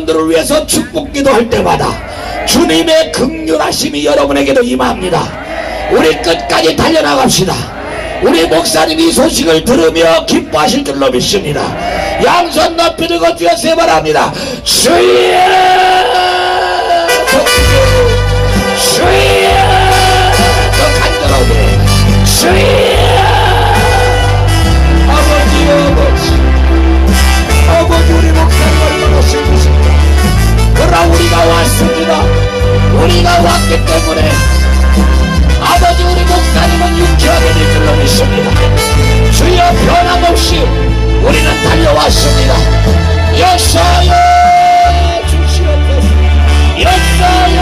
여러분들을 위해서 축복기도 할 때마다 주님의 긍휼하심이 여러분에게도 임합니다. 우리 끝까지 달려나갑시다. 우리 목사님이 이 소식을 들으며 기뻐하실 줄로 믿습니다. 양손 높이 들고 뛰어서 바랍니다. 주여, 주여, 더 간절하게 주여. 아버지 우리 목사님 얼마나 힘드십니까? 그러나 우리가 왔습니다. 우리가 왔기 때문에 아버지 우리 목사님은 유쾌하게 될 줄로 믿습니다. 주여 변함없이 우리는 달려왔습니다. 역사여 주시옵소서. 역사여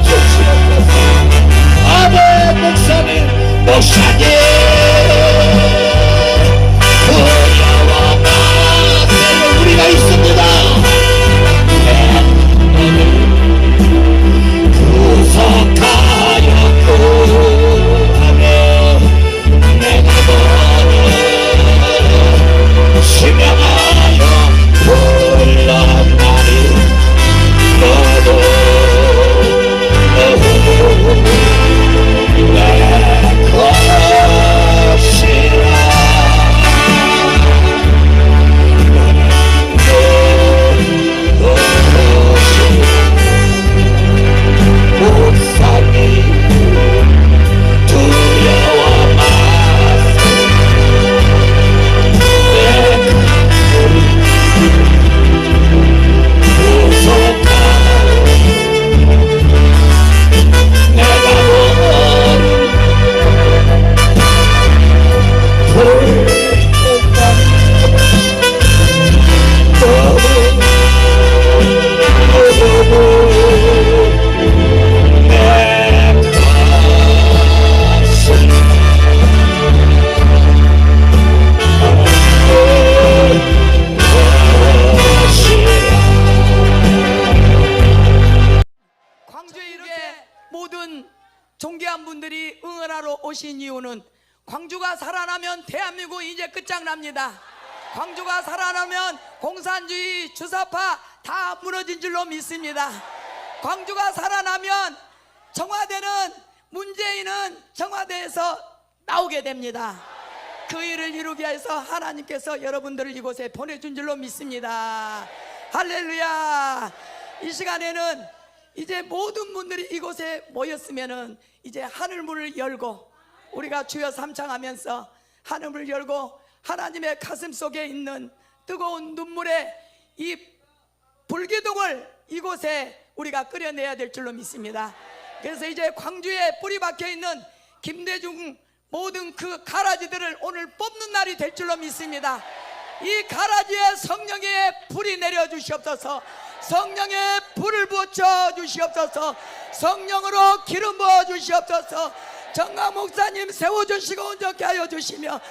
주시옵소서. 아멘. 목사님 부여와 마세요. 우리가 있습니다. 구속하여 구하며 내가 심령하여 불렀나니 너도 내 것이라. 존귀한 분들이 응원하러 오신 이유는 광주가 살아나면 대한민국 이제 끝장납니다. 광주가 살아나면 공산주의 주사파 다 무너진 줄로 믿습니다. 광주가 살아나면 청와대는 문재인은 청와대에서 나오게 됩니다. 그 일을 이루기 위해서 하나님께서 여러분들을 이곳에 보내준 줄로 믿습니다. 할렐루야. 이 시간에는 이제 모든 분들이 이곳에 모였으면은 이제 하늘문을 열고 우리가 주여 삼창하면서 하늘문을 열고 하나님의 가슴 속에 있는 뜨거운 눈물의 이 불기둥을 이곳에 우리가 끓여내야 될 줄로 믿습니다. 그래서 이제 광주에 뿌리 박혀 있는 김대중 모든 그 가라지들을 오늘 뽑는 날이 될 줄로 믿습니다. 이 가라지에 성령의 불이 내려 주시옵소서. 성령의 불을 붙여 주시옵소서. 성령으로 기름 부어 주시옵소서. 정강 목사님 세워주시고 온전케 하여 주시며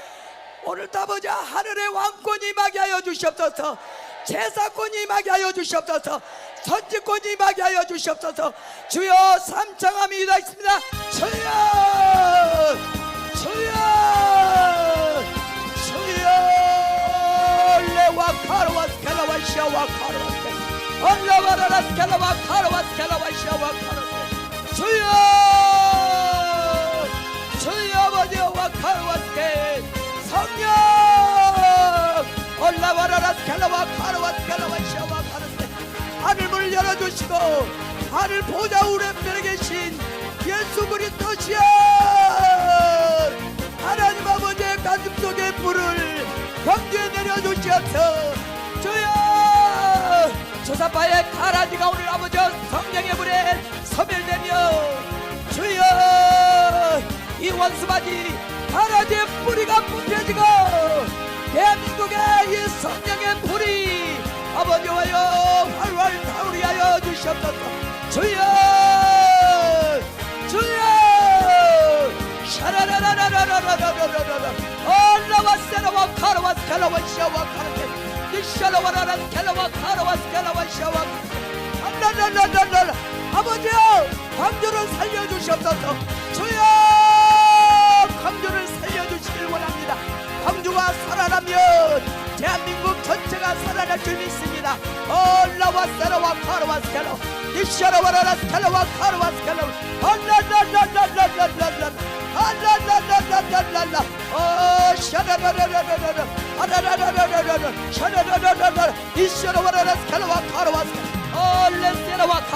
오늘 아버지 하늘의 왕권이 임하게 하여 주시옵소서. 제사권이 임하게 하여 주시옵소서. 선지권이 임하게 하여 주시옵소서. 주여 삼창함이다 있습니다. 주여 주여 주여 레와 카르와 스칼라와 시아와 카르와 얼라바라라 스칼라와 카르와 스칼라와 시아와 카르와 주여 주여 아버지와 카르와 스칼 성령 얼라바라라 스칼라와 카르와 스칼라와 시아와 카르와 하늘문을 열어주시고 하늘 보좌 우편에 계신 예수 그리스도시여 하나님 아버지의 가슴 속의 불을 광주에 내려주시옵소서. 주여 조사파의 가라지가 오늘 아버지 성령의 불에 소멸되며 주여 이 원수바지 가라지의 뿌리가 뽑혀지고 대한민국의 이 성령의 불이 아버지와여 활활 타오르게 하여 주시옵소서. 주여 주여 샤라라라라라라라라라라 얼라와세라와 카라와스칼라와 시아와 카라테 니샤라와라라 스칼라와 카라와스칼라와 시아와 안라라라라라 아버지여 광주를 살려주시옵소서. 주여 광주를 살려주시길 원합니다. 광주가 살아나면 대한민국 전체가 살아날 줄 믿습니다. 올라와 세라와 카르와 스켈로 이샤라와라 스켈로와 카르와 스켈로 알라라라라라라라 알라라라라라라 샤라라라라라라 아라라라라라라 샤라라라라라 이샤라와라 스켈로와 카르와 스켈로 올레세라와 카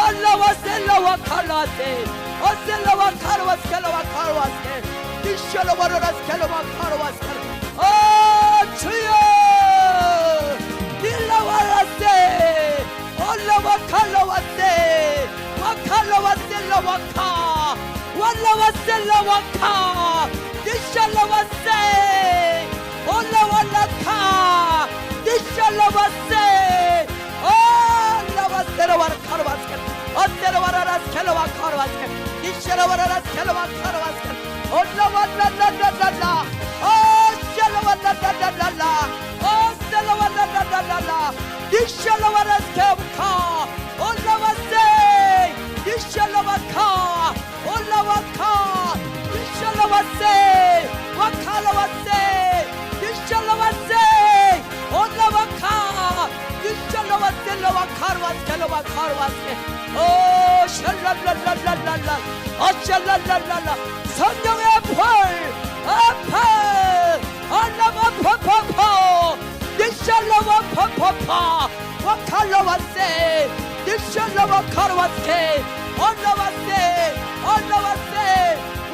알라와 셀라와 칼라세 어셀라와 카르와 스켈로와 카르와 스켈 이샤라와라 스켈로와 카르와 스켈로 주여 일라와라세 올라와 칼라와세 와칼라와셀라와카 wal라와셀라와카 니샬라와세 올라와라카 니샬라와세 올라와세라와라 카르와스케 어세라와라라 스켈라와 카르와스케 니샬라와라라 스켈라와 카르와스케 올라와라라라라라 샬라와라라라라 샬라와라라라라 니샬라와라스케부카 올라와세 니샬라와카 올라와카 니샬라와세 와칼라와세 니샬라와세 올라와카 니샬라와셀라와카르와스켈라와카르와스케 오 샬랄랄랄랄랄라 샬랄랄랄라 성령의 불 아파 알라마 파파파 니샬라와 파파파 와칼라와세 니샬라와 카르와스케 올라와세 올라와세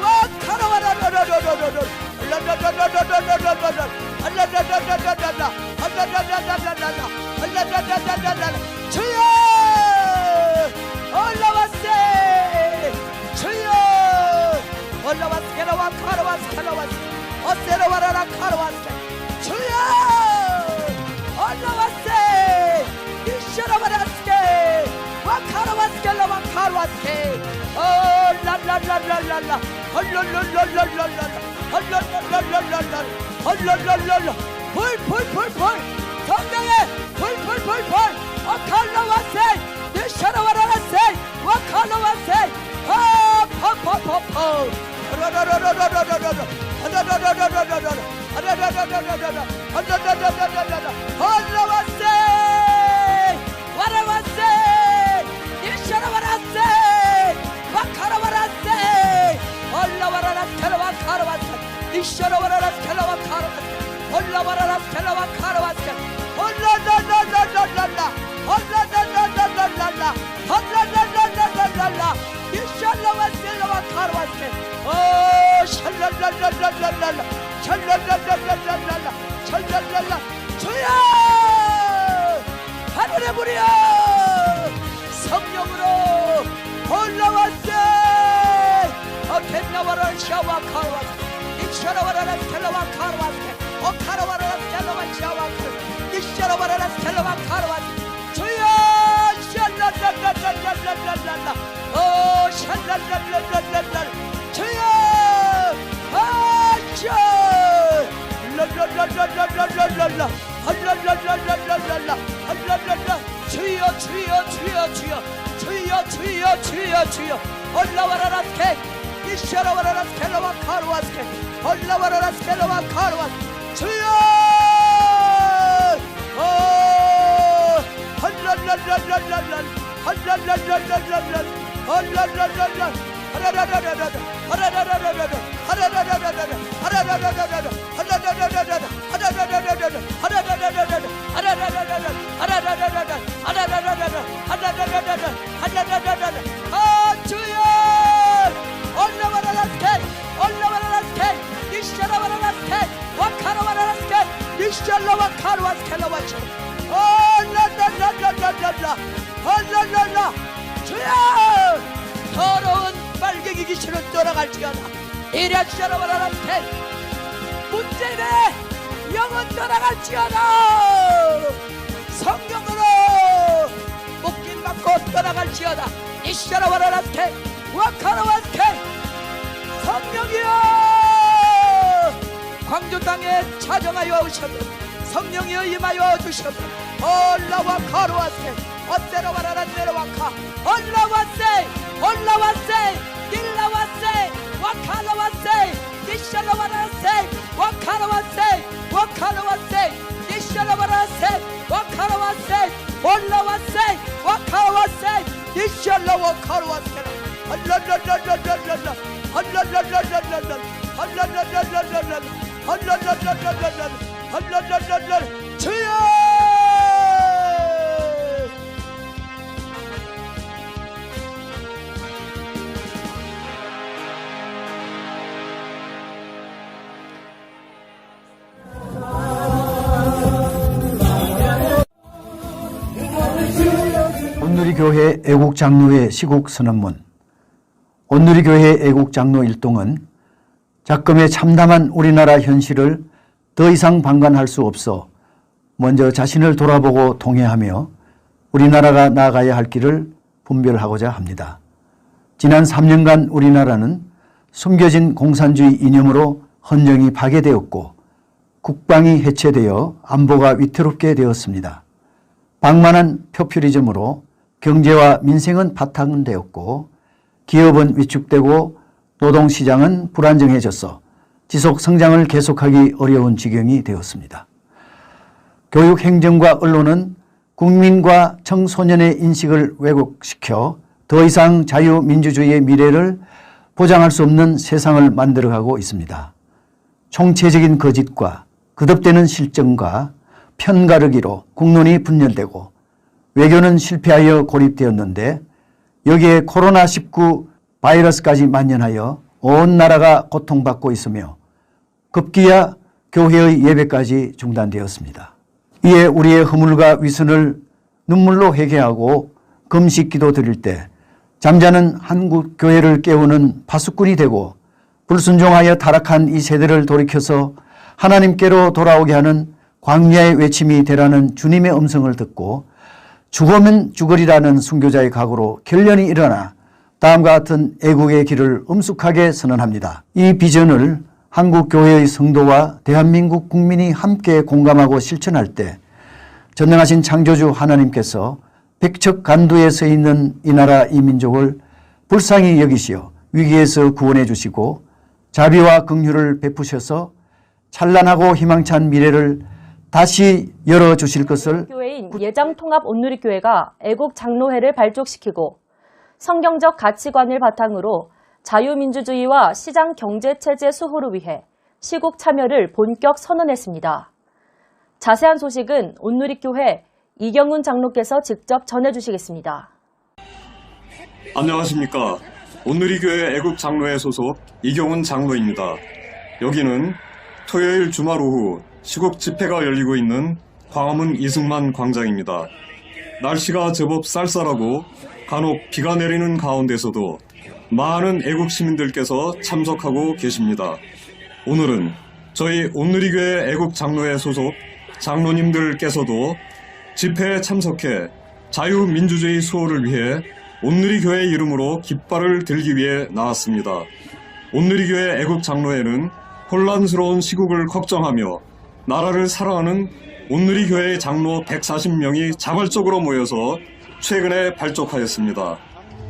와카라와라라라라라라 알라라라라라라라라 알라라라라라라라 알라라라라라라 알라라라라라라 주여 올라와세 주여 올라와스케라와 카르와스케라와스 어세라와라라 카르와스케 주여 올라와세 이샤라와라스케 와카라와스케라와 카르와스케 라라라라라라 헐랄랄랄랄랄라 헐랄랄랄랄랄라 헐랄랄랄라 불불불불 성령의 불불불불 와칼라와세 이샤라와라라세 와칼라와세 파파파파 라라라라라라라라 올라와세 와라와세 이샤라와라세 와카라와라세 올라와라라스켈라와 카라와세 이샤라와라라스켈라와 카라와세 올라와라라스켈라와 카라와세 올라라라라라라 올라라라라라라 올라라라라라라 이샬라와셀라와 카라와세 오 샬랄랄랄랄랄라 샬랄랄랄랄랄라 샬랄랄라 주여 하늘의 불이여 성령으로 올라왔세 어켓나와라 샤와 카라와세 이샤라와라라 스켈라와 카라와세 오카라와라라 스켈라와 샤와 카라와세 이샤라와라라 스켈라와 카라와세 주여 샬랄랄랄랄랄랄라 오 샬랄랄랄랄랄라 주여 아샤 랄랄랄랄랄랄랄라 할랄랄랄랄랄라 할랄랄라 주여 주여 주여 주여 주여 주여 주여 주여 올라와라라 스케 이샤라와라라 스켈라와 카르와스케 올라와라라 스켈라와 카르와스 주여 오 할랄랄랄랄랄라 할랄랄랄랄랄라 할랄랄랄라 하라라라라라 하라라라라라 하라라라라라 하라라라라라 하라라라라라 하라라라라라 하라라라라라 하라라라라라 하라라라라라 하라라라라라 하라라라라라 하라라라라라 아 주여 올라와라라 스케 올라와라라 스케 이샤라와라라 스케 와카라와라라 스케 이샬라와 카르와 스켈라와치 올라라라라라라 올라라라 주여 더러운 빨갱이 귀신은 떠나갈지어다 이랴샤라와라라 스케 문제인의 영은 떠나갈지어다 성령으로 묶임 받고 떠나갈지어다 이샤라와라라 스케 와카라와 스케 성령이여 광주 땅에 찾아하여 오셨던 성령이여 임하여 주셨던 올라와 카르와세 어세라와라라 내려와카 올라와세 올라와세 일라와세 와카라와세 이샬라와라세 와카라와세 와카라와세 올라왔세 와카와세 이샬라 와카와세 알랄랄랄랄랄랄라 알랄랄랄랄랄라 알랄랄랄랄랄라 알랄랄랄랄랄라 주여. 온누리교회 애국장로회 시국선언문. 온누리교회 애국장로 일동은 작금의 참담한 우리나라 현실을 더 이상 방관할 수 없어 먼저 자신을 돌아보고 통회하며 우리나라가 나아가야 할 길을 분별하고자 합니다. 지난 3년간 우리나라는 숨겨진 공산주의 이념으로 헌정이 파괴되었고 국방이 해체되어 안보가 위태롭게 되었습니다. 방만한 포퓰리즘으로 경제와 민생은 파탄되었고 기업은 위축되고 노동시장은 불안정해져서 지속 성장을 계속하기 어려운 지경이 되었습니다. 교육, 행정과 언론은 국민과 청소년의 인식을 왜곡시켜 더 이상 자유민주주의의 미래를 보장할 수 없는 세상을 만들어가고 있습니다. 총체적인 거짓과 거듭되는 실정과 편가르기로 국론이 분열되고 외교는 실패하여 고립되었는데 여기에 코로나19 바이러스까지 만연하여 온 나라가 고통받고 있으며 급기야 교회의 예배까지 중단되었습니다. 이에 우리의 허물과 위선을 눈물로 회개하고 금식 기도 드릴 때 잠자는 한국 교회를 깨우는 파수꾼이 되고 불순종하여 타락한 이 세대를 돌이켜서 하나님께로 돌아오게 하는 광야의 외침이 되라는 주님의 음성을 듣고 죽으면 죽으리라는 순교자의 각오로 결련이 일어나 다음과 같은 애국의 길을 엄숙하게 선언합니다. 이 비전을 한국 교회의 성도와 대한민국 국민이 함께 공감하고 실천할 때 전능하신 창조주 하나님께서 백척간두에 서 있는 이 나라 이 민족을 불쌍히 여기시어 위기에서 구원해 주시고 자비와 긍휼을 베푸셔서 찬란하고 희망찬 미래를 다시 열어주실 것을. 교회인 예장통합 온누리교회가 애국장로회를 발족시키고 성경적 가치관을 바탕으로 자유민주주의와 시장경제체제 수호를 위해 시국 참여를 본격 선언했습니다. 자세한 소식은 온누리교회 이경훈 장로께서 직접 전해주시겠습니다. 안녕하십니까. 온누리교회 애국장로회 소속 이경훈 장로입니다. 여기는 토요일 주말 오후 시국 집회가 열리고 있는 광화문 이승만 광장입니다. 날씨가 제법 쌀쌀하고 간혹 비가 내리는 가운데서도 많은 애국 시민들께서 참석하고 계십니다. 오늘은 저희 온누리교회 애국장로회 소속 장로님들께서도 집회에 참석해 자유민주주의 수호를 위해 온누리교회 이름으로 깃발을 들기 위해 나왔습니다. 온누리교회 애국장로회는 혼란스러운 시국을 걱정하며 나라를 사랑하는 온누리교회의 장로 140명이 자발적으로 모여서 최근에 발족하였습니다.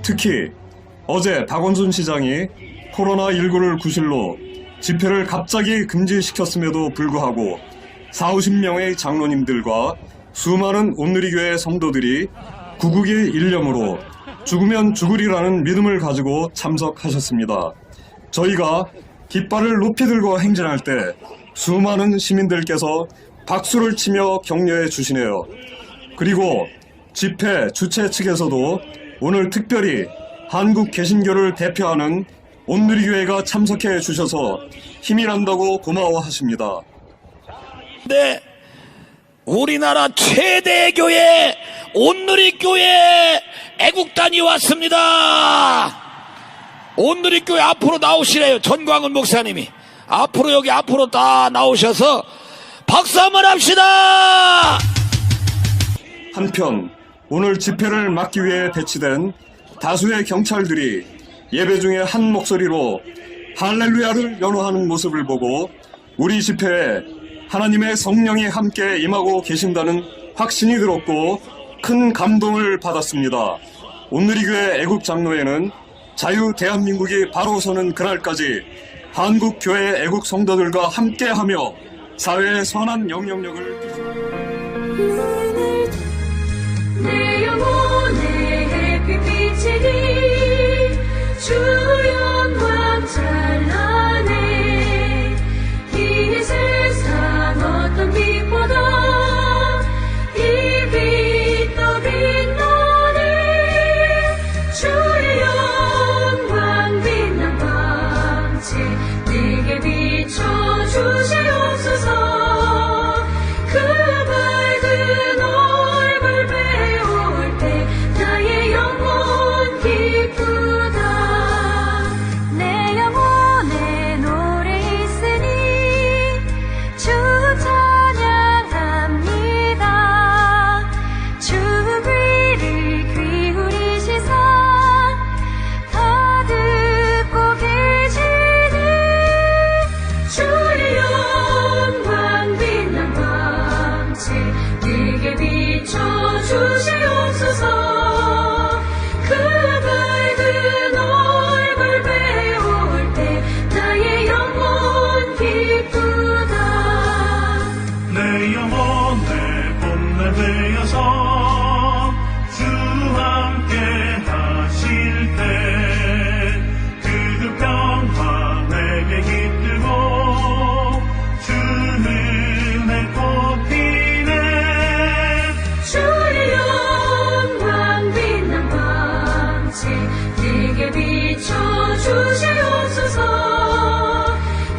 특히 어제 박원순 시장이 코로나19를 구실로 집회를 갑자기 금지시켰음에도 불구하고 40~50명의 장로님들과 수많은 온누리교회 성도들이 구국의 일념으로 죽으면 죽으리라는 믿음을 가지고 참석하셨습니다. 저희가 깃발을 높이 들고 행진할 때 수많은 시민들께서 박수를 치며 격려해 주시네요. 그리고 집회 주최 측에서도 오늘 특별히 한국 개신교를 대표하는 온누리교회가 참석해 주셔서 힘이 난다고 고마워하십니다. 네, 우리나라 최대 교회 온누리교회 애국단이 왔습니다. 온누리교회 앞으로 나오시래요. 전광훈 목사님이 앞으로 여기 앞으로 다 나오셔서 박수 한번 합시다. 한편 오늘 집회를 막기 위해 배치된 다수의 경찰들이 예배 중에 한 목소리로 할렐루야를 연호하는 모습을 보고 우리 집회에 하나님의 성령이 함께 임하고 계신다는 확신이 들었고 큰 감동을 받았습니다. 온누리교회 애국장로회는 자유 대한민국이 바로 서는 그날까지 한국교회 애국 성도들과 함께하며 사회의 선한 영향력을 되어서 주 함께 하실 때 그 평화 내게 깃들고 주는 내 꽃피네 주의 영광 빛난 광채 내게 비춰주시옵소서.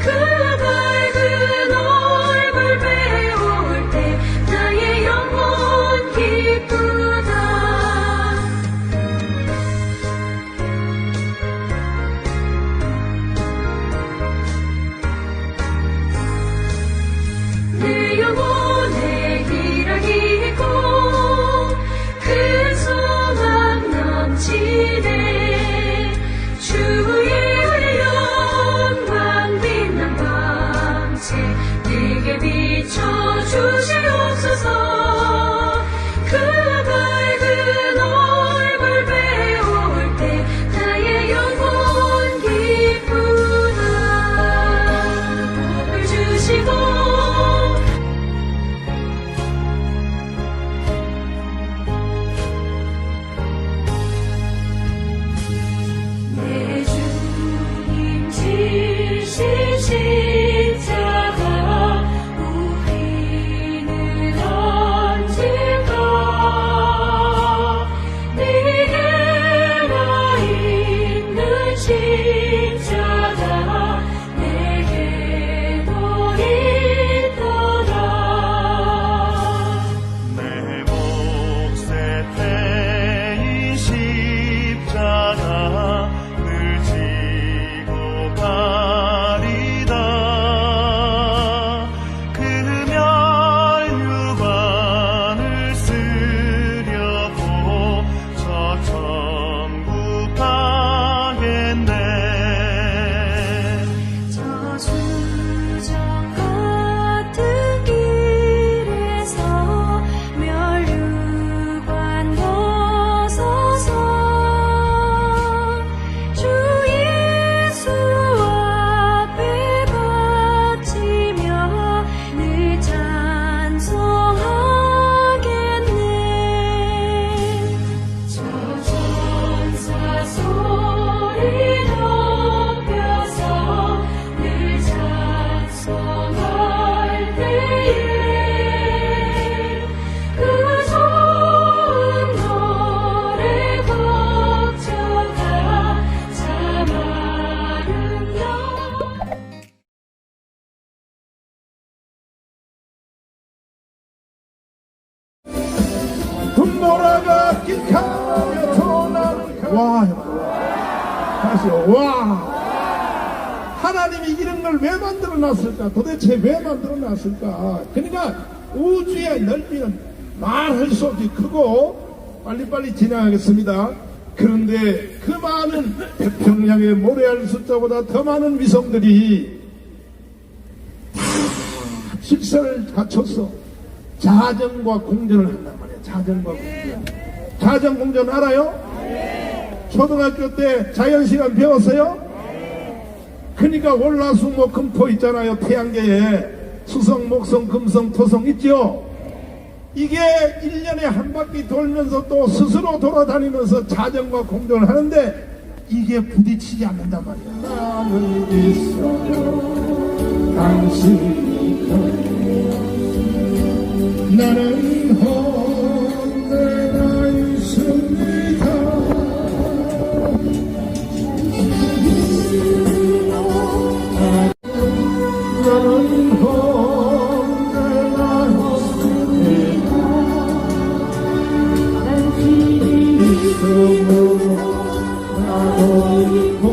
그 밝은 얼굴 배울 때 나의 영혼 기쁘다. 내 영혼에 희락이 있고 큰 소망 넘치네. 주의 영광 빛난 광채 내게 비춰주시옵소서. 그 밝은 얼굴 배울 때 나의 영혼 기쁘다. 복을 주시고 내 주님 지신 십자가 우리는 언젠가 내게 나 있는 십자가 내게도 있더라. 내 몫에 태인 십자가 늘 지고 가리다. 그 멸류관을 쓰려고 저 천국 가겠네. 저 수정 같은 길에서 멸류관 벗어서 주 예수 앞에 바치며 늘 찬송하겠네. 저 전사 소리 높여서 늘 찬송할 때에 그 좋은 노래 곡조가 참 아름다워. 분노라가 끽하며 도나는 와 다시요. 와 하나님이 이런 걸 왜 만들어 놨을까? 도대체 왜 만들어 놨을까? 그러니까 우주의 넓이는 말할 수 없이 크고 빨리빨리 진행하겠습니다. 그런데 그 많은 태평양의 모래알 숫자보다 더 많은 위성들이 다 질서를 갖춰서 자전과 공전을 한단 말이에요. 자전과 공전. 자전 공전 알아요? 초등학교 때 자연시간 배웠어요? 그러니까 월화수목금토 있잖아요. 태양계에 수성, 목성, 금성, 토성 있죠? 이게 1년에 한 바퀴 돌면서 또 스스로 돌아다니면서 자전과 공전을 하는데 이게 부딪히지 않는단 말이야. 나는 있어요. 당신이 나는 언제나 있습니다. 나는 언제나 있습니다. 있어도 나도 있고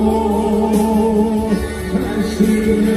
당신의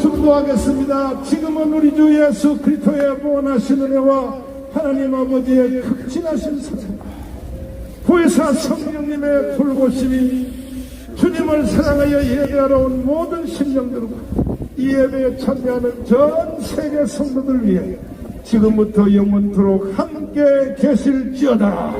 축도하겠습니다. 지금은 우리 주 예수 그리스도의 무한하신 은혜와 하나님 아버지의 극진하신 사랑, 보혜사 성령님의 불보심이 주님을 사랑하여 예배하러 온 모든 심령들과 이 예배에 참여하는 전 세계 성도들 위해 지금부터 영원토록 함께 계실지어다.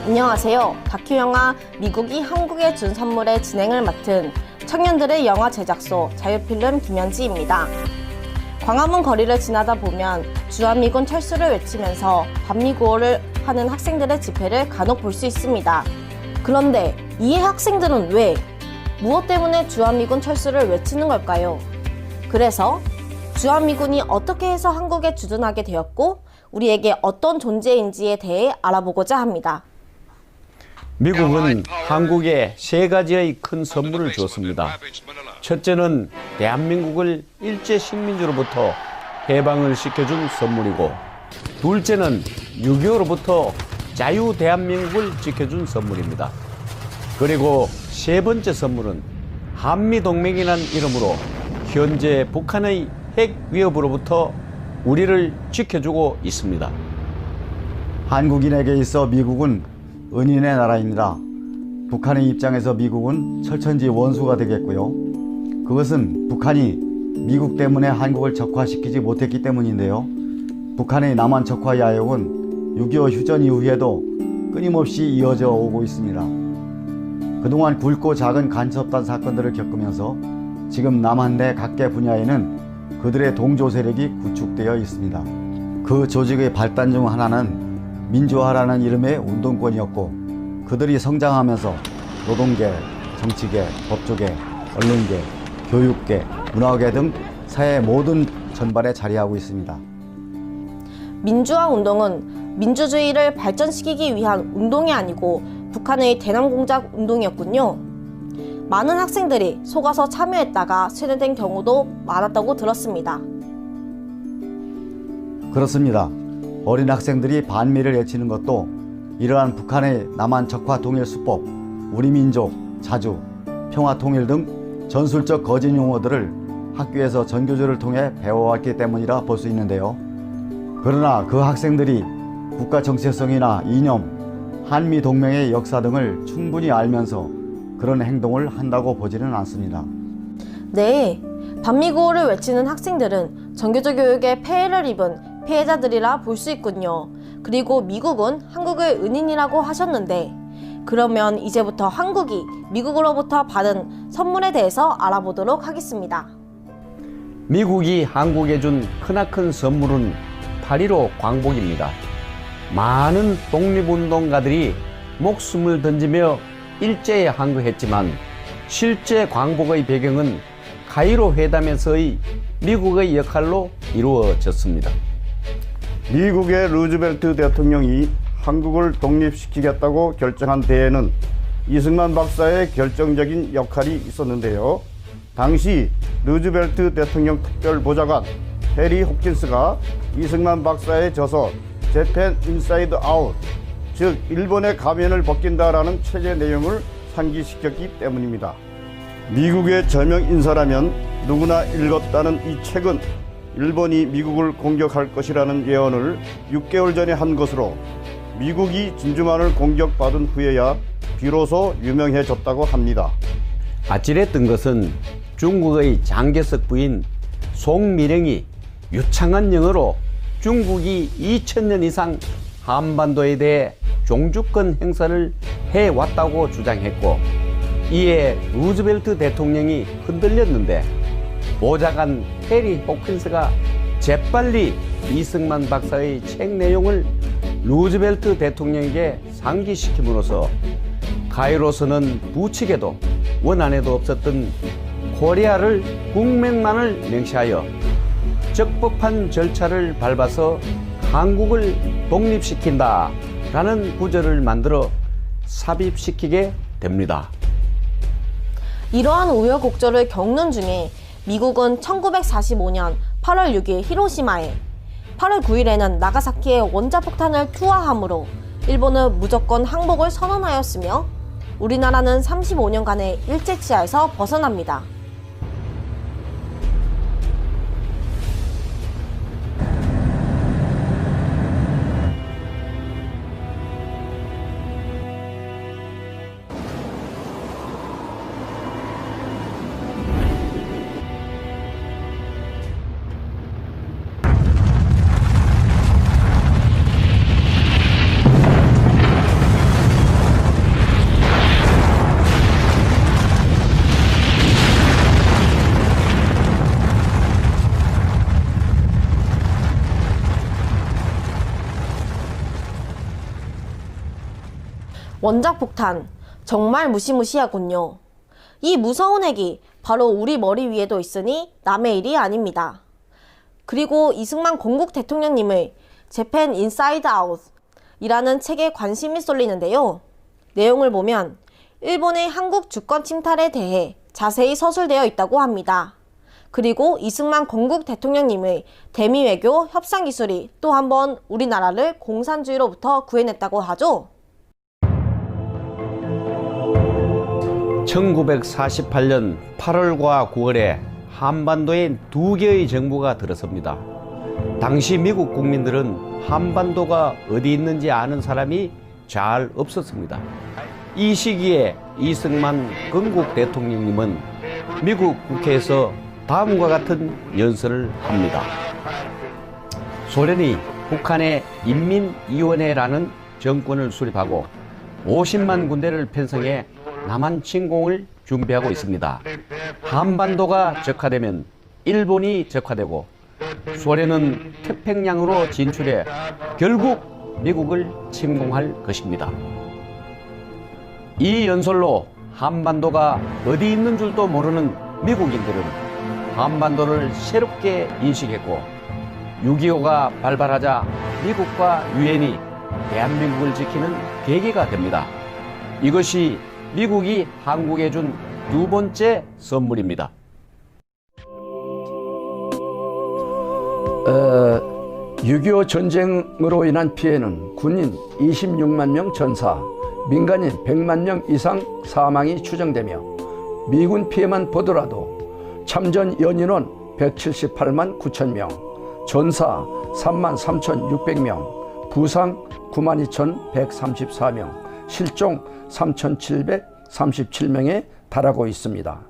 안녕하세요. 다큐 영화 미국이 한국에 준 선물의 진행을 맡은 청년들의 영화 제작소 자유필름 김현지입니다. 광화문 거리를 지나다 보면 주한미군 철수를 외치면서 반미구호를 하는 학생들의 집회를 간혹 볼 수 있습니다. 그런데 이 학생들은 왜, 무엇 때문에 주한미군 철수를 외치는 걸까요? 그래서 주한미군이 어떻게 해서 한국에 주둔하게 되었고 우리에게 어떤 존재인지에 대해 알아보고자 합니다. 미국은 한국에 세 가지의 큰 선물을 주었습니다. 첫째는 대한민국을 일제 식민지로부터 해방을 시켜준 선물이고, 둘째는 6.25로부터 자유 대한민국을 지켜준 선물입니다. 그리고 세 번째 선물은 한미동맹이란 이름으로 현재 북한의 핵 위협으로부터 우리를 지켜주고 있습니다. 한국인에게 있어 미국은 은인의 나라입니다. 북한의 입장에서 미국은 철천지 원수가 되겠고요. 그것은 북한이 미국 때문에 한국을 적화시키지 못했기 때문인데요. 북한의 남한 적화 야욕은 6.25 휴전 이후에도 끊임없이 이어져 오고 있습니다. 그동안 굵고 작은 간첩단 사건들을 겪으면서 지금 남한 내 각계 분야에는 그들의 동조 세력이 구축되어 있습니다. 그 조직의 발단 중 하나는 민주화라는 이름의 운동권이었고, 그들이 성장하면서 노동계, 정치계, 법조계, 언론계, 교육계, 문화계 등 사회 모든 전반에 자리하고 있습니다. 민주화 운동은 민주주의를 발전시키기 위한 운동이 아니고 북한의 대남공작 운동이었군요. 많은 학생들이 속아서 참여했다가 쇠뇌된 경우도 많았다고 들었습니다. 그렇습니다. 어린 학생들이 반미를 외치는 것도 이러한 북한의 남한 적화 통일 수법, 우리 민족, 자주, 평화 통일 등 전술적 거짓 용어들을 학교에서 전교조를 통해 배워왔기 때문이라 볼 수 있는데요. 그러나 그 학생들이 국가 정체성이나 이념, 한미 동맹의 역사 등을 충분히 알면서 그런 행동을 한다고 보지는 않습니다. 네, 반미구호를 외치는 학생들은 전교조 교육에 폐해를 입은 피해자들이라 볼 수 있군요. 그리고 미국은 한국의 은인이라고 하셨는데, 그러면 이제부터 한국이 미국으로부터 받은 선물에 대해서 알아보도록 하겠습니다. 미국이 한국에 준 크나큰 선물은 8.15 광복입니다. 많은 독립운동가들이 목숨을 던지며 일제에 항거했지만 실제 광복의 배경은 카이로 회담에서의 미국의 역할로 이루어졌습니다. 미국의 루즈벨트 대통령이 한국을 독립시키겠다고 결정한 데에는 이승만 박사의 결정적인 역할이 있었는데요. 당시 루즈벨트 대통령 특별보좌관 해리 홉킨스가 이승만 박사의 저서 재팬 인사이드 아웃, 즉 일본의 가면을 벗긴다라는 책의 내용을 상기시켰기 때문입니다. 미국의 저명 인사라면 누구나 읽었다는 이 책은 일본이 미국을 공격할 것이라는 예언을 6개월 전에 한 것으로 미국이 진주만을 공격받은 후에야 비로소 유명해졌다고 합니다. 아찔했던 것은 중국의 장개석 부인 송미령이 유창한 영어로 중국이 2000년 이상 한반도에 대해 종주권 행사를 해왔다고 주장했고, 이에 루즈벨트 대통령이 흔들렸는데 보좌관 해리 호킨스가 재빨리 이승만 박사의 책 내용을 루즈벨트 대통령에게 상기시킴으로써 카이로서는 부측에도 원안에도 없었던 코리아를 국명만을 명시하여 적법한 절차를 밟아서 한국을 독립시킨다 라는 구절을 만들어 삽입시키게 됩니다. 이러한 우여곡절을 겪는 중에 미국은 1945년 8월 6일 히로시마에, 8월 9일에는 나가사키에 원자폭탄을 투하함으로 일본은 무조건 항복을 선언하였으며 우리나라는 35년간의 일제치하에서 벗어납니다. 원자폭탄, 정말 무시무시하군요. 이 무서운 핵이 바로 우리 머리 위에도 있으니 남의 일이 아닙니다. 그리고 이승만 건국 대통령님의 재팬 인사이드 아웃 이라는 책에 관심이 쏠리는데요. 내용을 보면 일본의 한국 주권 침탈에 대해 자세히 서술되어 있다고 합니다. 그리고 이승만 건국 대통령님의 대미 외교 협상 기술이 또 한 번 우리나라를 공산주의로부터 구해냈다고 하죠. 1948년 8월과 9월에 한반도에 두 개의 정부가 들어섭니다. 당시 미국 국민들은 한반도가 어디 있는지 아는 사람이 잘 없었습니다. 이 시기에 이승만 건국 대통령님은 미국 국회에서 다음과 같은 연설을 합니다. 소련이 북한의 인민위원회라는 정권을 수립하고 50만 군대를 편성해 남한 침공을 준비하고 있습니다. 한반도가 적화되면 일본이 적화되고 소련은 태평양으로 진출해 결국 미국을 침공할 것입니다. 이 연설로 한반도가 어디 있는 줄도 모르는 미국인들은 한반도를 새롭게 인식했고 6.25가 발발하자 미국과 유엔이 대한민국을 지키는 계기가 됩니다. 이것이 미국이 한국에 준 두 번째 선물입니다. 6.25 전쟁으로 인한 피해는 군인 26만 명 전사, 민간인 100만 명 이상 사망이 추정되며 미군 피해만 보더라도 참전 연인원 178만 9천 명, 전사 3만 3,600명, 부상 9만 2,134명, 실종 3,737명에 달하고 있습니다.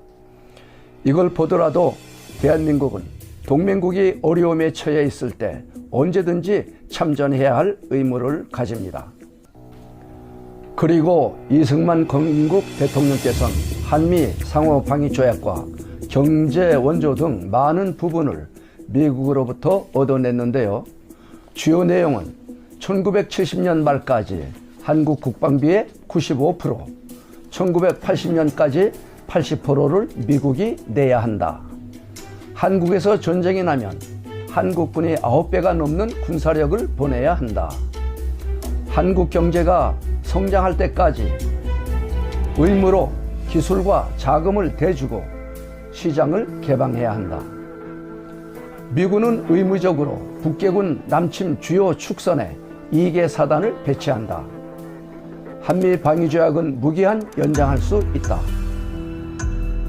이걸 보더라도 대한민국은 동맹국이 어려움에 처해 있을 때 언제든지 참전해야 할 의무를 가집니다. 그리고 이승만 건국 대통령께서는 한미 상호방위조약과 경제 원조 등 많은 부분을 미국으로부터 얻어냈는데요. 주요 내용은 1970년 말까지 한국 국방비의 95%, 1980년까지 80%를 미국이 내야 한다. 한국에서 전쟁이 나면 한국군이 9배가 넘는 군사력을 보내야 한다. 한국 경제가 성장할 때까지 의무로 기술과 자금을 대주고 시장을 개방해야 한다. 미군은 의무적으로 북계군 남침 주요 축선에 2개 사단을 배치한다. 한미 방위조약은 무기한 연장할 수 있다.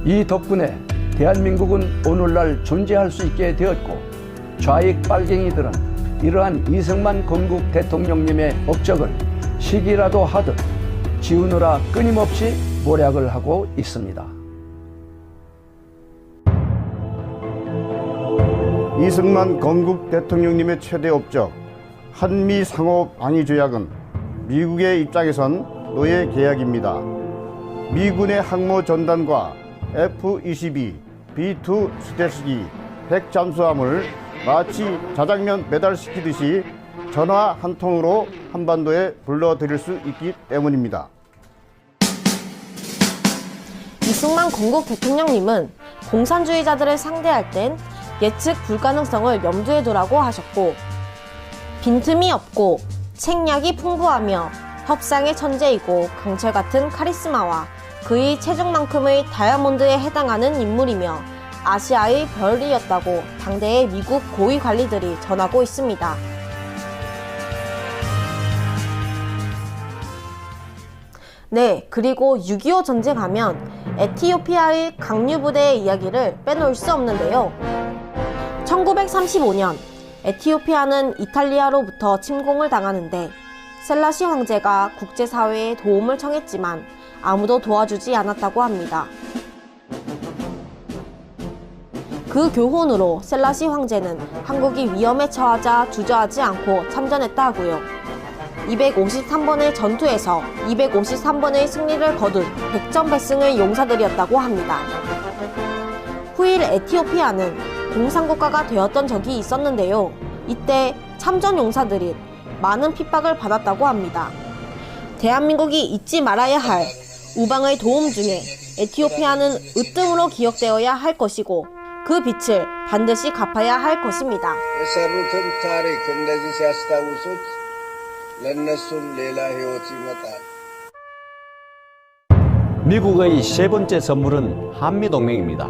이 덕분에 대한민국은 오늘날 존재할 수 있게 되었고, 좌익 빨갱이들은 이러한 이승만 건국 대통령님의 업적을 시기라도 하듯 지우느라 끊임없이 모략을 하고 있습니다. 이승만 건국 대통령님의 최대 업적 한미 상호 방위 조약은 미국의 입장에선 노예 계약입니다. 미군의 항모 전단과 F-22, B-2 스텔스기, 핵 잠수함을 마치 자장면 매달시키듯이 전화 한 통으로 한반도에 불러들일 수 있기 때문입니다. 이승만 건국 대통령님은 공산주의자들을 상대할 땐 예측 불가능성을 염두에 두라고 하셨고, 빈틈이 없고 책략이 풍부하며 협상의 천재이고 강철 같은 카리스마와 그의 체중만큼의 다이아몬드에 해당하는 인물이며 아시아의 별이었다고 당대의 미국 고위 관리들이 전하고 있습니다. 네, 그리고 6.25 전쟁하면 에티오피아의 강류부대의 이야기를 빼놓을 수 없는데요. 1935년 에티오피아는 이탈리아로부터 침공을 당하는데 셀라시 황제가 국제사회에 도움을 청했지만 아무도 도와주지 않았다고 합니다. 그 교훈으로 셀라시 황제는 한국이 위험에 처하자 주저하지 않고 참전했다 하고요. 253번의 전투에서 253번의 승리를 거둔 백전백승의 용사들이었다고 합니다. 후일 에티오피아는 공산국가가 되었던 적이 있었는데요. 이때 참전 용사들이 많은 핍박을 받았다고 합니다. 대한민국이 잊지 말아야 할 우방의 도움 중에 에티오피아는 으뜸으로 기억되어야 할 것이고 그 빚을 반드시 갚아야 할 것입니다. 미국의 세 번째 선물은 한미동맹입니다.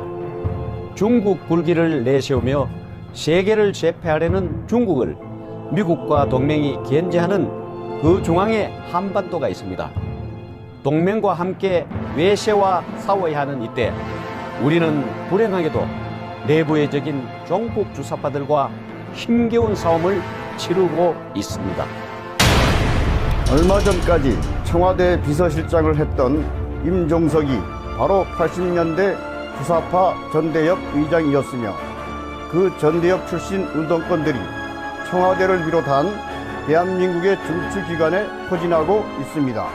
중국 불기를 내세우며 세계를 제패하려는 중국을 미국과 동맹이 견제하는 그 중앙에 한반도가 있습니다. 동맹과 함께 외세와 싸워야 하는 이때 우리는 불행하게도 내부애적인 종북 주사파들과 힘겨운 싸움을 치르고 있습니다. 얼마 전까지 청와대 비서실장을 했던 임종석이 바로 80년대 주사파 전대협 의장이었으며 그 전대협 출신 운동권들이 청와대를 비롯한 대한민국의 정치기관에 포진하고 있습니다.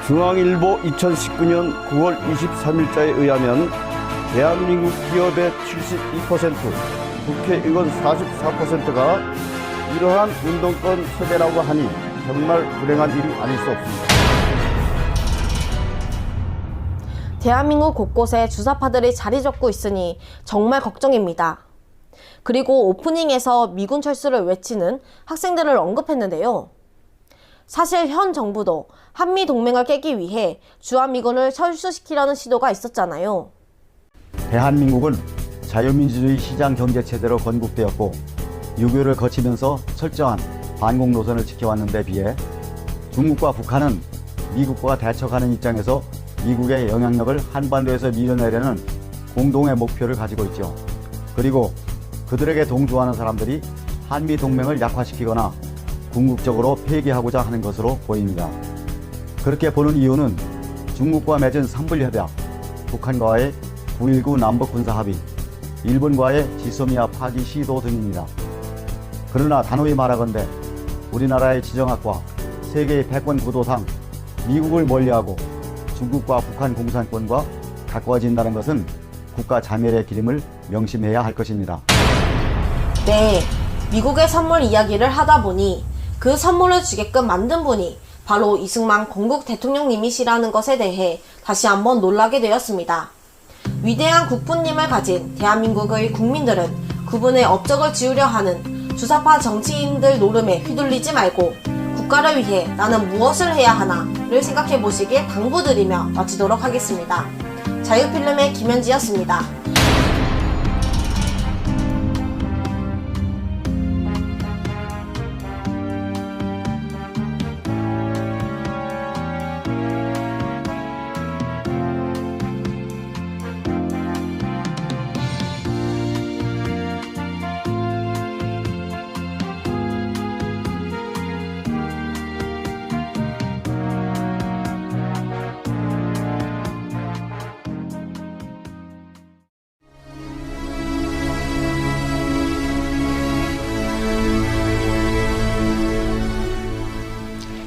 중앙일보 2019년 9월 23일자에 의하면 대한민국 기업의 72%, 국회의원 44%가 이러한 운동권 세대라고 하니 정말 불행한 일이 아닐 수 없습니다. 대한민국 곳곳에 주사파들이 자리 잡고 있으니 정말 걱정입니다. 그리고 오프닝에서 미군 철수를 외치는 학생들을 언급했는데요. 사실 현 정부도 한미 동맹을 깨기 위해 주한미군을 철수시키려는 시도가 있었잖아요. 대한민국은 자유민주주의 시장 경제체제로 건국되었고 6.25를 거치면서 철저한 반공 노선을 지켜왔는데 비해 중국과 북한은 미국과 대척하는 입장에서 미국의 영향력을 한반도에서 밀어내려는 공동의 목표를 가지고 있죠. 그리고 그들에게 동조하는 사람들이 한미동맹을 약화시키거나 궁극적으로 폐기하고자 하는 것으로 보입니다. 그렇게 보는 이유는 중국과 맺은 삼불협약, 북한과의 9.19 남북군사합의, 일본과의 지소미아 파기 시도 등입니다. 그러나 단호히 말하건대 우리나라의 지정학과 세계의 패권 구도상 미국을 멀리하고 중국과 북한 공산권과 가까워진다는 것은 국가 자멸의 기림을 명심해야 할 것입니다. 네, 미국의 선물 이야기를 하다 보니 그 선물을 주게끔 만든 분이 바로 이승만 건국 대통령님이시라는 것에 대해 다시 한번 놀라게 되었습니다. 위대한 국부님을 가진 대한민국의 국민들은 그분의 업적을 지우려 하는 주사파 정치인들 노름에 휘둘리지 말고 국가를 위해 나는 무엇을 해야 하나를 생각해 보시길 당부드리며 마치도록 하겠습니다. 자유필름의 김현지였습니다.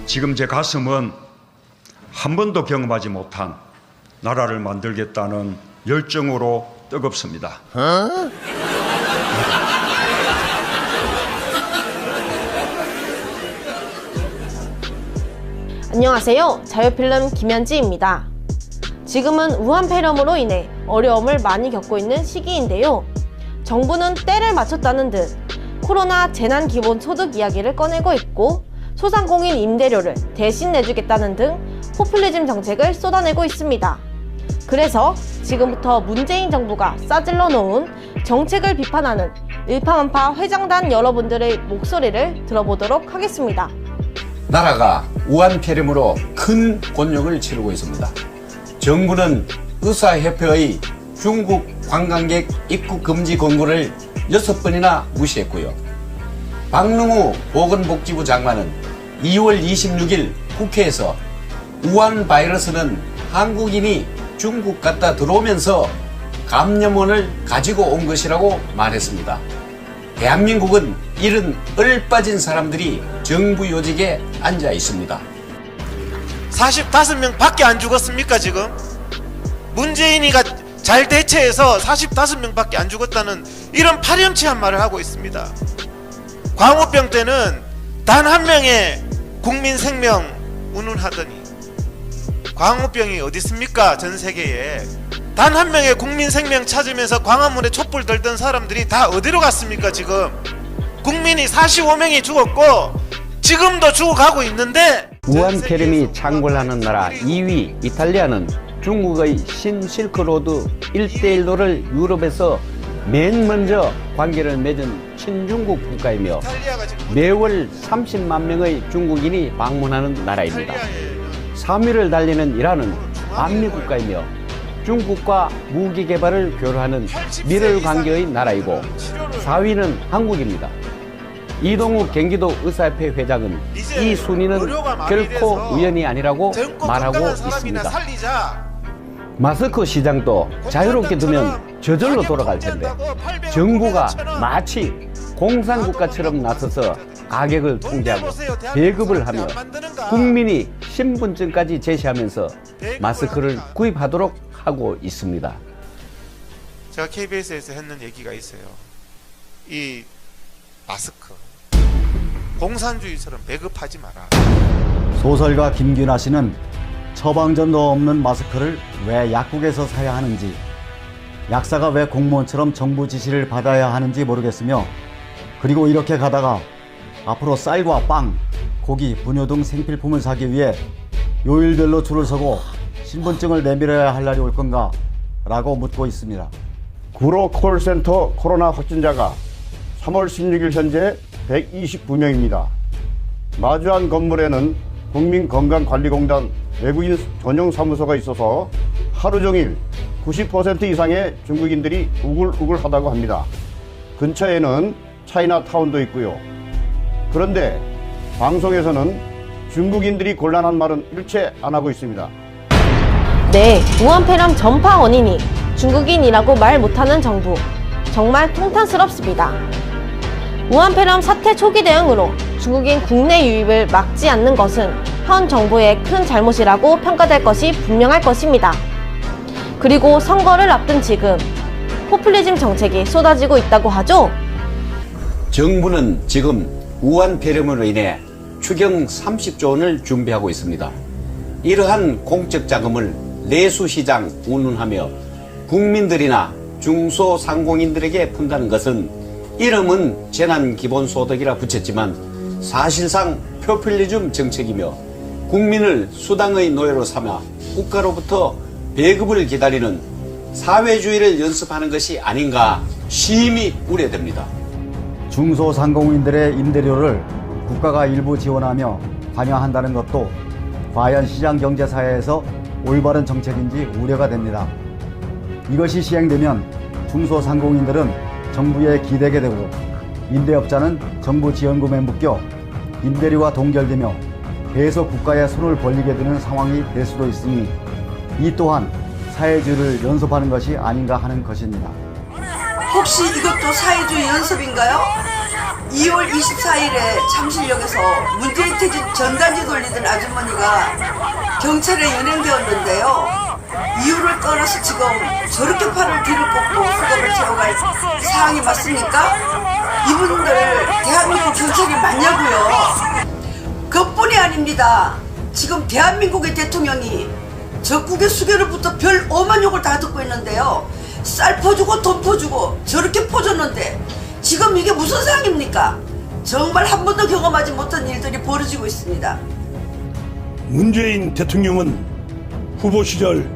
지금 제 가슴은 한 번도 경험하지 못한 나라를 만들겠다는 열정으로 뜨겁습니다. 안녕하세요. 자유필름 김현지입니다. 지금은 우한 폐렴으로 인해 어려움을 많이 겪고 있는 시기인데요. 정부는 때를 맞췄다는 듯 코로나 재난기본소득 이야기를 꺼내고 있고 소상공인 임대료를 대신 내주겠다는 등 포퓰리즘 정책을 쏟아내고 있습니다. 그래서 지금부터 문재인 정부가 싸질러 놓은 정책을 비판하는 일파만파 회장단 여러분들의 목소리를 들어보도록 하겠습니다. 나라가 우한 폐렴으로 큰 곤욕을 치르고 있습니다. 정부는 의사협회의 중국 관광객 입국 금지 권고를 6번이나 무시했고요. 박능우 보건복지부 장관은 2월 26일 국회에서 우한 바이러스는 한국인이 중국 갔다 들어오면서 감염원을 가지고 온 것이라고 말했습니다. 대한민국은 이런 얼빠진 사람들이 정부 요직에 앉아 있습니다. 45명 밖에 안 죽었습니까 지금? 문재인이가 잘 대처해서 45명 밖에 안 죽었다는 이런 파렴치한 말을 하고 있습니다. 광우병 때는 단 한 명의 국민 생명 운운하더니 광우병이 어디 있습니까? 전 세계에 단 한 명의 국민 생명 찾으면서 광화문에 촛불 들던 사람들이 다 어디로 갔습니까? 지금 국민이 45명이 죽었고 지금도 죽어가고 있는데 우한 폐렴이 창궐하는 나라 2위 이탈리아는 중국의 신실크로드 1대1로를 유럽에서 맨 먼저 관계를 맺은 친중국 국가이며 매월 30만 명의 중국인이 방문하는 나라입니다. 3위를 달리는 이란은 반미 국가이며 중국과 무기 개발을 교류하는 밀월 관계의 나라이고 4위는 한국입니다. 이동욱 경기도 의사협회 회장은 이 순위는 결코 우연이 아니라고 말하고 있습니다. 마스크 시장도 자유롭게 두면 저절로 돌아갈 텐데 정부가 마치 공산국가처럼 나서서 가격을 통제하고 배급을 하며 국민이 신분증까지 제시하면서 마스크를 구입하도록 하고 있습니다. 제가 KBS에서 했는 얘기가 있어요. 이 마스크 공산주의처럼 배급하지 마라. 소설가 김규나 씨는 처방전도 없는 마스크를 왜 약국에서 사야 하는지, 약사가 왜 공무원처럼 정부 지시를 받아야 하는지 모르겠으며, 그리고 이렇게 가다가 앞으로 쌀과 빵, 고기, 분유 등 생필품을 사기 위해 요일별로 줄을 서고 신분증을 내밀어야 할 날이 올 건가? 라고 묻고 있습니다. 구로 콜센터 코로나 확진자가 3월 16일 현재 129명입니다. 마주한 건물에는 국민건강관리공단 외국인 전용 사무소가 있어서 하루 종일 90% 이상의 중국인들이 우글우글하다고 합니다. 근처에는 차이나타운도 있고요. 그런데 방송에서는 중국인들이 곤란한 말은 일체 안 하고 있습니다. 네, 우한 폐렴 전파 원인이 중국인이라고 말 못하는 정부, 정말 통탄스럽습니다. 우한 폐렴 사태 초기 대응으로 중국인 국내 유입을 막지 않는 것은 현 정부의 큰 잘못이라고 평가될 것이 분명할 것입니다. 그리고 선거를 앞둔 지금 포퓰리즘 정책이 쏟아지고 있다고 하죠? 정부는 지금 우한 폐렴으로 인해 추경 30조 원을 준비하고 있습니다. 이러한 공적 자금을 내수시장 운운하며 국민들이나 중소상공인들에게 푼다는 것은 이름은 재난기본소득이라 붙였지만 사실상 포퓰리즘 정책이며 국민을 수당의 노예로 삼아 국가로부터 배급을 기다리는 사회주의를 연습하는 것이 아닌가 심히 우려됩니다. 중소상공인들의 임대료를 국가가 일부 지원하며 관여한다는 것도 과연 시장경제사회에서 올바른 정책인지 우려가 됩니다. 이것이 시행되면 중소상공인들은 정부에 기대게 되고 임대업자는 정부 지원금에 묶여 임대료와 동결되며 계속 국가에 손을 벌리게 되는 상황이 될 수도 있으니 이 또한 사회주의를 연습하는 것이 아닌가 하는 것입니다. 혹시 이것도 사회주의 연습인가요? 2월 24일에 잠실역에서 문재인 퇴진 전단지 돌리던 아주머니가 경찰에 연행되었는데요. 이유를 떠나서 지금 저렇게 팔을 뒤를 꽂고 수갑을 채워갈 상황이 맞습니까? 이분들 대한민국 경찰이 맞냐고요? 그것뿐이 아닙니다. 지금 대한민국의 대통령이 적국의 수교로부터 별 5만 욕을 다 듣고 있는데요. 쌀 퍼주고 돈 퍼주고 저렇게 퍼줬는데 지금 이게 무슨 상황입니까? 정말 한 번도 경험하지 못한 일들이 벌어지고 있습니다. 문재인 대통령은 후보 시절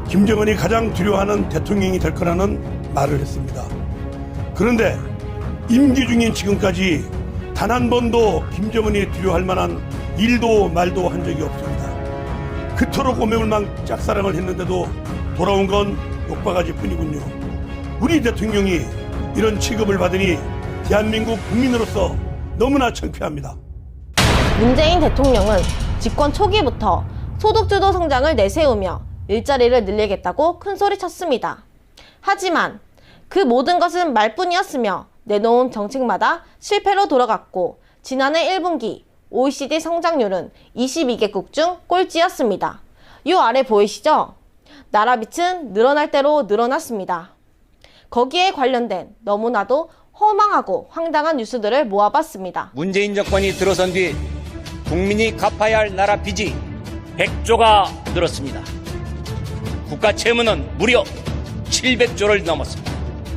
김정은이 가장 두려워하는 대통령이 될 거라는 말을 했습니다. 그런데 임기 중인 지금까지 단 한 번도 김정은이 두려워할 만한 일도 말도 한 적이 없습니다. 그토록 오매불망 짝사랑을 했는데도 돌아온 건 욕바가지 뿐이군요. 우리 대통령이 이런 취급을 받으니 대한민국 국민으로서 너무나 창피합니다. 문재인 대통령은 집권 초기부터 소득주도 성장을 내세우며 일자리를 늘리겠다고 큰소리쳤습니다. 하지만 그 모든 것은 말뿐이었으며 내놓은 정책마다 실패로 돌아갔고 지난해 1분기 OECD 성장률은 22개국 중 꼴찌였습니다. 요 아래 보이시죠? 나라 빚은 늘어날 대로 늘어났습니다. 거기에 관련된 너무나도 허망하고 황당한 뉴스들을 모아봤습니다. 문재인 정권이 들어선 뒤 국민이 갚아야 할 나라 빚이 100조가 늘었습니다. 국가 채무는 무려 700조를 넘었습니다.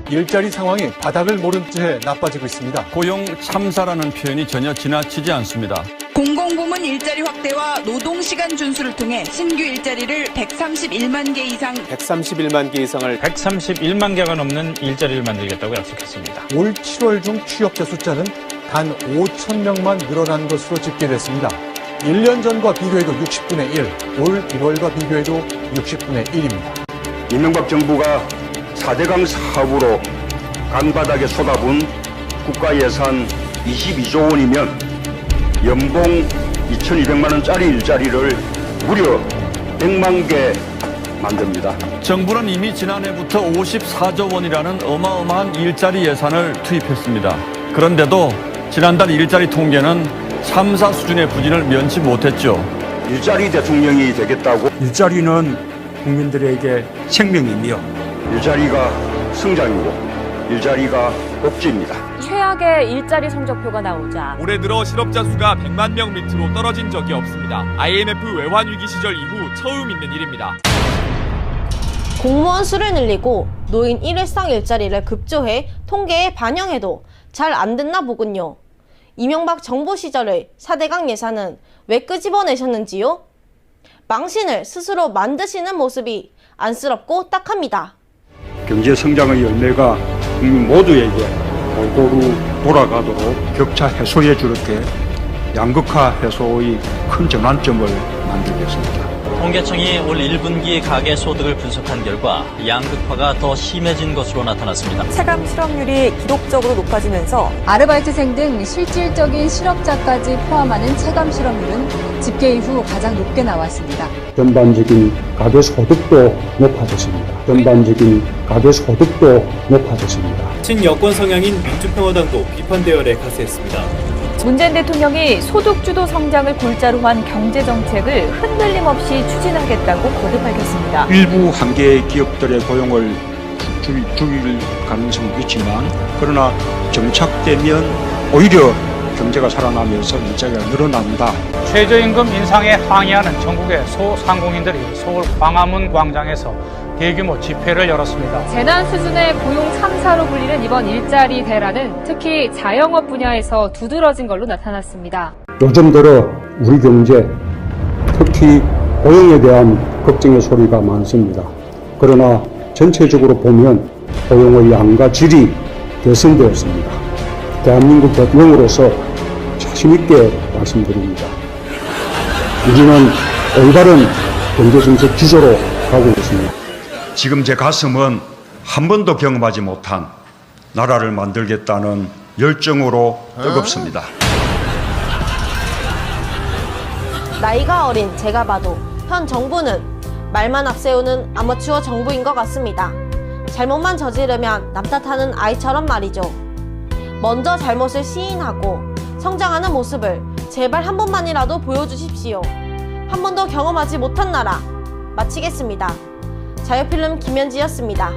일자리 상황이 바닥을 모른 채 나빠지고 있습니다. 고용 참사라는 표현이 전혀 지나치지 않습니다. 공공부문 일자리 확대와 노동시간 준수를 통해 신규 일자리를 131만 개 이상을 131만 개가 넘는 일자리를 만들겠다고 약속했습니다. 올 7월 중 취업자 숫자는 단 5천 명만 늘어난 것으로 집계됐습니다. 1년 전과 비교해도 60분의 1, 올 1월과 비교해도 60분의 1입니다. 이명박 정부가 4대강 사업으로 강바닥에 쏟아부은 국가 예산 22조 원이면 연봉 2,200만 원짜리 일자리를 무려 100만 개 만듭니다. 정부는 이미 지난해부터 54조 원이라는 어마어마한 일자리 예산을 투입했습니다. 그런데도 지난달 일자리 통계는 3사 수준의 부진을 면치 못했죠. 일자리 대통령이 되겠다고? 일자리는 국민들에게 생명이며 일자리가 성장이고 일자리가 복지입니다. 최악의 일자리 성적표가 나오자 올해 들어 실업자 수가 100만 명 밑으로 떨어진 적이 없습니다. IMF 외환위기 시절 이후 처음 있는 일입니다. 공무원 수를 늘리고 노인 일회성 일자리를 급조해 통계에 반영해도 잘 안 됐나 보군요. 이명박 정부 시절의 4대강 예산은 왜 끄집어내셨는지요? 망신을 스스로 만드시는 모습이 안쓰럽고 딱합니다. 경제 성장의 열매가 국민 모두에게 골고루 돌아가도록 격차 해소에 주력해 양극화 해소의 큰 전환점을 만들겠습니다. 통계청이 올 1분기 가계 소득을 분석한 결과 양극화가 더 심해진 것으로 나타났습니다. 체감 실업률이 기록적으로 높아지면서 아르바이트생 등 실질적인 실업자까지 포함하는 체감 실업률은 집계 이후 가장 높게 나왔습니다. 전반적인 가계 소득도 높아졌습니다. 친여권 성향인 민주평화당도 비판 대열에 가세했습니다. 문재인 대통령이 소득주도 성장을 골자로 한 경제정책을 흔들림 없이 추진하겠다고 거듭 밝혔습니다. 일부 한계 기업들의 고용을 줄일 가능성도 있지만 그러나 정착되면 오히려 경제가 살아나면서 일자리가 늘어난다. 최저임금 인상에 항의하는 전국의 소상공인들이 서울 광화문 광장에서 대규모 집회를 열었습니다. 재난 수준의 고용 참사로 불리는 이번 일자리 대란은 특히 자영업 분야에서 두드러진 걸로 나타났습니다. 요즘 들어 우리 경제, 특히 고용에 대한 걱정의 소리가 많습니다. 그러나 전체적으로 보면 고용의 양과 질이 개선되었습니다. 대한민국 대통령으로서 자신있게 말씀드립니다. 우리는 올바른 경제정책 기조로 가고 있습니다. 지금 제 가슴은 한 번도 경험하지 못한 나라를 만들겠다는 열정으로 뜨겁습니다. 나이가 어린 제가 봐도 현 정부는 말만 앞세우는 아마추어 정부인 것 같습니다. 잘못만 저지르면 남 탓하는 아이처럼 말이죠. 먼저 잘못을 시인하고 성장하는 모습을 제발 한 번만이라도 보여주십시오. 한 번도 경험하지 못한 나라. 마치겠습니다. 자유필름 김현지였습니다.